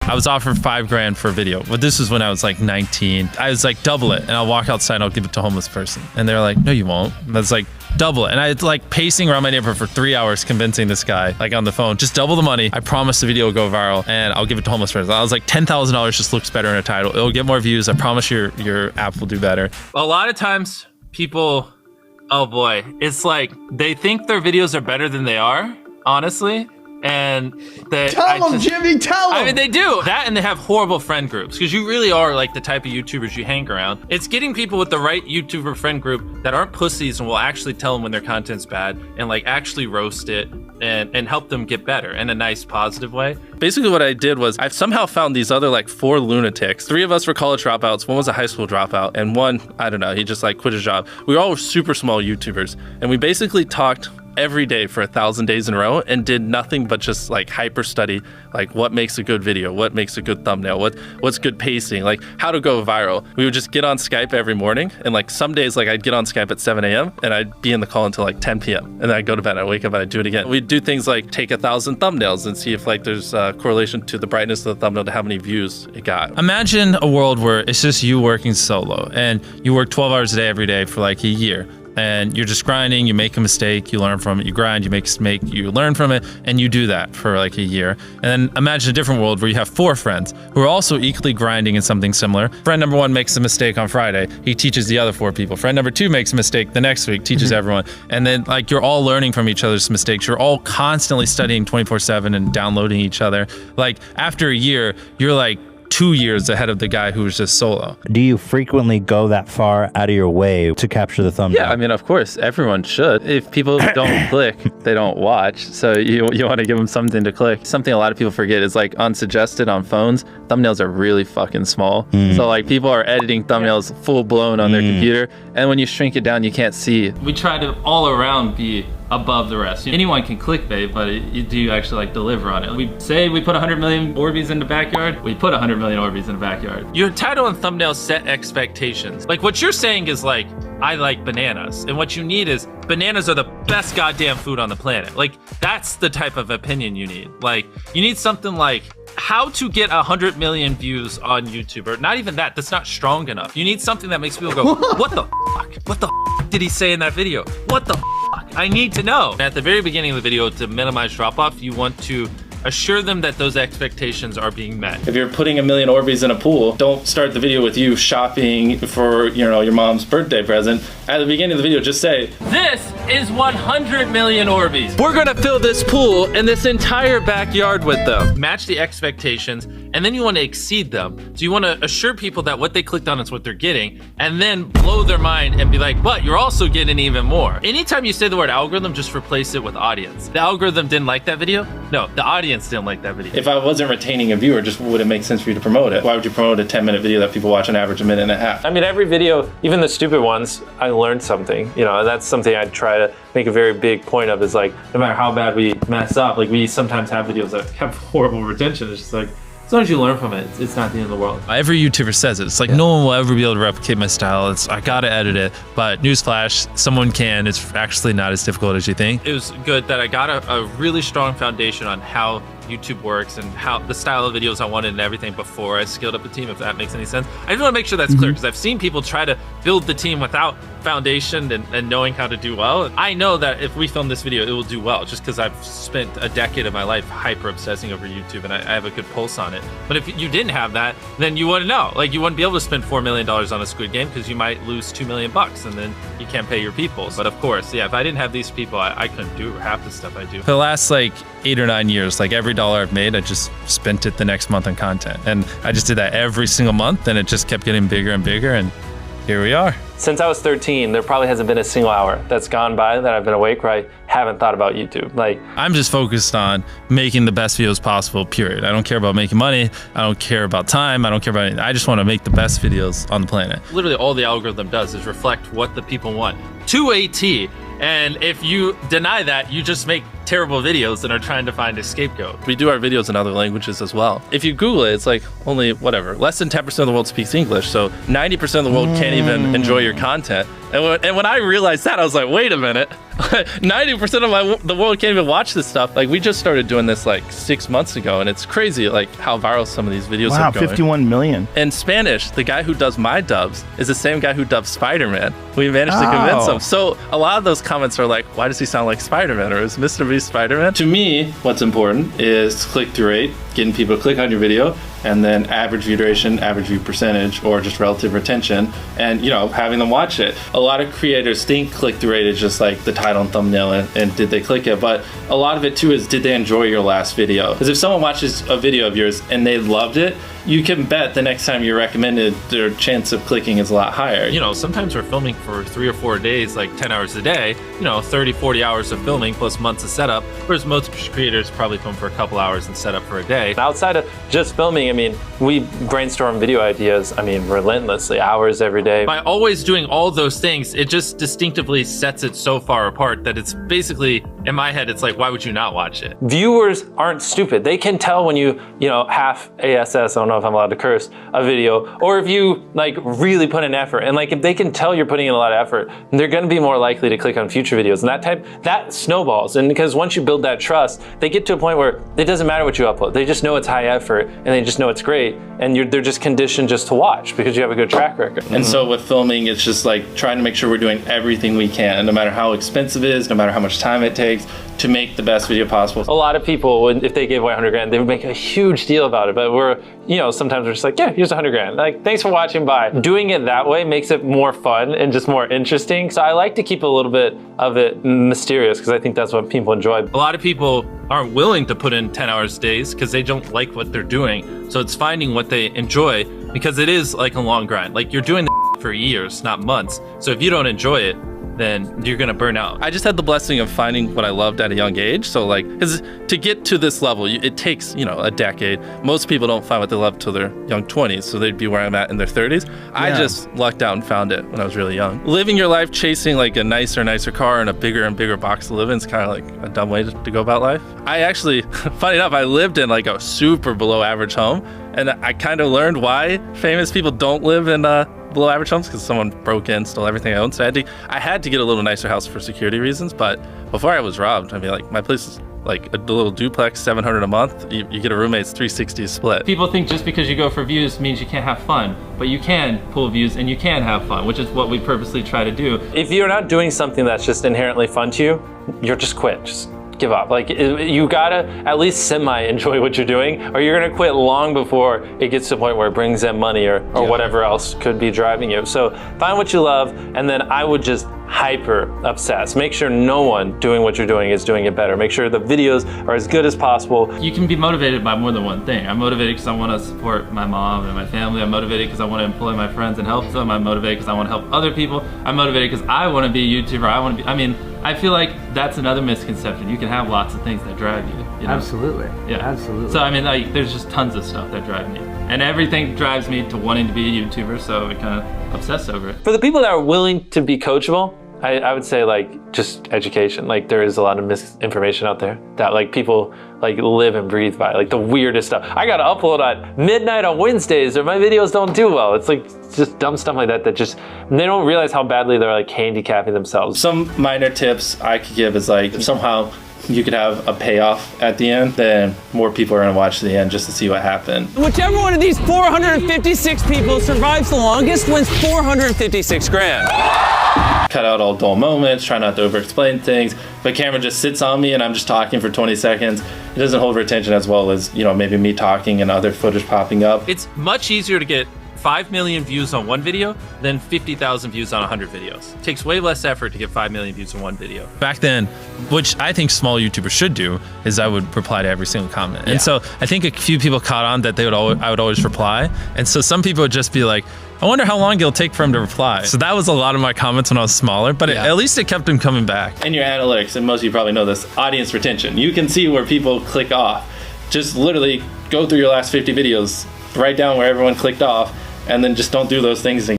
I was offered $5 for a video, but this was when I was like 19. I was like, double it, and I'll walk outside and I'll give it to a homeless person. And they're like, no, you won't. And I was like, double it. And I was like pacing around my neighborhood for 3 hours convincing this guy, like on the phone, just double the money. I promise the video will go viral and I'll give it to homeless person. I was like, $10,000 just looks better in a title. It'll get more views. I promise your app will do better. A lot of times people, oh boy, it's like they think their videos are better than they are, honestly. And tell them, Jimmy, tell them. I mean, they do that, and they have horrible friend groups because you really are like the type of YouTubers you hang around. It's getting people with the right YouTuber friend group that aren't pussies and will actually tell them when their content's bad and like actually roast it and help them get better in a nice, positive way. Basically what I did was I've somehow found these other like 4 lunatics. 3 of us were college dropouts. One was a high school dropout, and one, I don't know, he just like quit his job. We all were super small YouTubers, and we basically talked every day for 1,000 days in a row and did nothing but just like hyper study, like what makes a good video, what makes a good thumbnail, what's good pacing, like how to go viral. We would just get on Skype every morning, and like some days like I'd get on Skype at 7 a.m. and I'd be in the call until like 10 p.m. and then I'd go to bed, I'd wake up and I'd do it again. We'd do things like take 1,000 thumbnails and see if like there's a correlation to the brightness of the thumbnail to how many views it got. Imagine a world where it's just you working solo and you work 12 hours a day every day for like a year. And you're just grinding, you make a mistake, you learn from it, you grind, you make a mistake, you learn from it, and you do that for like a year. And then imagine a different world where you have 4 friends who are also equally grinding in something similar. Friend number 1 makes a mistake on Friday, he teaches the other 4 people. Friend number 2 makes a mistake the next week, teaches everyone. And then like you're all learning from each other's mistakes. You're all constantly studying 24/7 and downloading each other. Like after a year, you're like 2 years ahead of the guy who was just solo. Do you frequently go that far out of your way to capture the thumbnail? Yeah, I mean, of course, everyone should. If people don't click, they don't watch. So you want to give them something to click. Something a lot of people forget is like unsuggested on phones, thumbnails are really fucking small. So like people are editing thumbnails full blown on their computer, and when you shrink it down, you can't see. We try to all around be above the rest. Anyone can clickbait, but do you actually like deliver on it? We say we put 100 million Orbeez in the backyard, we put 100 million Orbeez in the backyard. Your title and thumbnail set expectations. Like what you're saying is like, I like bananas. And what you need is bananas are the best goddamn food on the planet. Like that's the type of opinion you need. Like you need something like how to get 100 million views on YouTube, or not even that, that's not strong enough. You need something that makes people go, what the fuck? What the fuck did he say in that video? What the fuck? I need to know. At the very beginning of the video, to minimize drop-off, you want to assure them that those expectations are being met. If you're putting 1 million Orbeez in a pool, don't start the video with you shopping for, you know, your mom's birthday present. At the beginning of the video, just say, this is 100 million Orbeez. We're gonna fill this pool and this entire backyard with them. Match the expectations, and then you want to exceed them. So you want to assure people that what they clicked on is what they're getting, and then blow their mind and be like, but you're also getting even more. Anytime you say the word algorithm, just replace it with audience. The algorithm didn't like that video? No, the audience didn't like that video. If I wasn't retaining a viewer, just would it make sense for you to promote it? Why would you promote a 10-minute video that people watch on average a minute and a half? I mean, every video, even the stupid ones, I learned something, you know, and that's something I try to make a very big point of, is like, no matter how bad we mess up, like we sometimes have videos that have horrible retention. It's just like, as long as you learn from it, it's not the end of the world. Every YouTuber says it. It's like, no one will ever be able to replicate my style. I gotta edit it. But newsflash, someone can. It's actually not as difficult as you think. It was good that I got a really strong foundation on how YouTube works and how the style of videos I wanted and everything before I scaled up a team, if that makes any sense. I just want to make sure that's clear, because I've seen people try to build the team without foundation and knowing how to do well. I know that if we film this video, it will do well, just because I've spent a decade of my life hyper-obsessing over YouTube, and I have a good pulse on it. But if you didn't have that, then you wouldn't know. Like, you wouldn't be able to spend $4 million on a Squid Game, because you might lose $2 million, and then you can't pay your people. But of course, yeah, if I didn't have these people, I couldn't do half the stuff I do. For the last like 8 or 9 years, like every dollar I've made, I just spent it the next month on content. And I just did that every single month, and it just kept getting bigger and bigger, and here we are. Since I was 13, there probably hasn't been a single hour that's gone by that I've been awake where I haven't thought about YouTube. Like, I'm just focused on making the best videos possible, period. I don't care about making money. I don't care about time. I don't care about anything. I just want to make the best videos on the planet. Literally all the algorithm does is reflect what the people want to a T. And if you deny that, you just make terrible videos and are trying to find a scapegoat. We do our videos in other languages as well. If you Google it, it's like only whatever, less than 10% of the world speaks English. So 90% of the world can't even enjoy your content. And when I realized that, I was like, wait a minute, 90% of the world can't even watch this stuff. Like, we just started doing this like 6 months ago, and it's crazy like how viral some of these videos are going. 51 million. In Spanish, the guy who does my dubs is the same guy who dubs Spider-Man. We managed to convince him. So a lot of those comments are like, why does he sound like Spider-Man, or is MrBeast Spider-Man? To me, what's important is click-through rate, getting people to click on your video, and then average view duration, average view percentage, or just relative retention, and having them watch it. A lot of creators think click-through rate is just like the title and thumbnail and did they click it, but a lot of it too is, did they enjoy your last video? Because if someone watches a video of yours and they loved it, you can bet the next time you're recommended, their chance of clicking is a lot higher. Sometimes we're filming for 3 or 4 days, like 10 hours a day, 30, 40 hours of filming plus months of setup, whereas most creators probably film for a couple hours and set up for a day. Outside of just filming, we brainstorm video ideas, relentlessly, hours every day. By always doing all those things, it just distinctively sets it so far apart that it's basically, in my head, it's like, why would you not watch it? Viewers aren't stupid. They can tell when you half ASS, I don't know if I'm allowed to curse, a video, or if you really put in effort. And if they can tell you're putting in a lot of effort, they're gonna be more likely to click on future videos. And that snowballs. And because once you build that trust, they get to a point where it doesn't matter what you upload. They just know it's high effort and they just know it's great. And they're just conditioned just to watch because you have a good track record. And so with filming, it's just like trying to make sure we're doing everything we can, no matter how expensive it is, no matter how much time it takes, to make the best video possible. A lot of people, if they gave away 100 grand, they would make a huge deal about it. But sometimes we're just like, yeah, here's 100 grand. Thanks for watching, bye. Doing it that way makes it more fun and just more interesting. So I like to keep a little bit of it mysterious because I think that's what people enjoy. A lot of people aren't willing to put in 10 hours days because they don't like what they're doing. So it's finding what they enjoy, because it is like a long grind. You're doing the for years, not months. So if you don't enjoy it, then you're gonna burn out. I just had the blessing of finding what I loved at a young age. So because to get to this level, it takes, a decade. Most people don't find what they love till their young 20s. So they'd be where I'm at in their 30s. Yeah. I just lucked out and found it when I was really young. Living your life chasing a nicer car and a bigger and bigger box to live in is kind of like a dumb way to go about life. I actually, funny enough, I lived in a super below average home. And I kind of learned why famous people don't live in below average homes, because someone broke in, stole everything I owned. So I had to get a little nicer house for security reasons. But before I was robbed, my place is a little duplex, $700 a month. You get a roommate's $360 split. People think just because you go for views means you can't have fun, but you can pull views and you can have fun, which is what we purposely try to do. If you're not doing something that's just inherently fun to you, you're just quit. Just give up. You gotta at least semi-enjoy what you're doing, or you're gonna quit long before it gets to the point where it brings in money or whatever else could be driving you. So find what you love, and then I would just hyper-obsess. Make sure no one doing what you're doing is doing it better. Make sure the videos are as good as possible. You can be motivated by more than one thing. I'm motivated because I want to support my mom and my family. I'm motivated because I want to employ my friends and help them. I'm motivated because I want to help other people. I'm motivated because I want to be a YouTuber. I feel like that's another misconception. You can have lots of things that drive you. Absolutely. Yeah. Absolutely. So there's just tons of stuff that drive me. And everything drives me to wanting to be a YouTuber, so I kind of obsess over it. For the people that are willing to be coachable, I would say just education. There is a lot of misinformation out there that people live and breathe by, the weirdest stuff. I gotta upload at midnight on Wednesdays or my videos don't do well. It's just dumb stuff like that they don't realize how badly they're handicapping themselves. Some minor tips I could give is if somehow you could have a payoff at the end, then more people are gonna watch to the end just to see what happened. Whichever one of these 456 people survives the longest wins 456 grand. Cut out all dull moments, try not to over-explain things. If a camera just sits on me and I'm just talking for 20 seconds, it doesn't hold retention as well as, maybe me talking and other footage popping up. It's much easier to get 5 million views on one video than 50,000 views on 100 videos. It takes way less effort to get 5 million views on one video. Back then, which I think small YouTubers should do, is I would reply to every single comment. And so I think a few people caught on that I would always reply. And so some people would just be like, I wonder how long it'll take for him to reply. So that was a lot of my comments when I was smaller, but at least it kept him coming back. And your analytics, and most of you probably know this, audience retention. You can see where people click off. Just literally go through your last 50 videos, write down where everyone clicked off, and then just don't do those things again.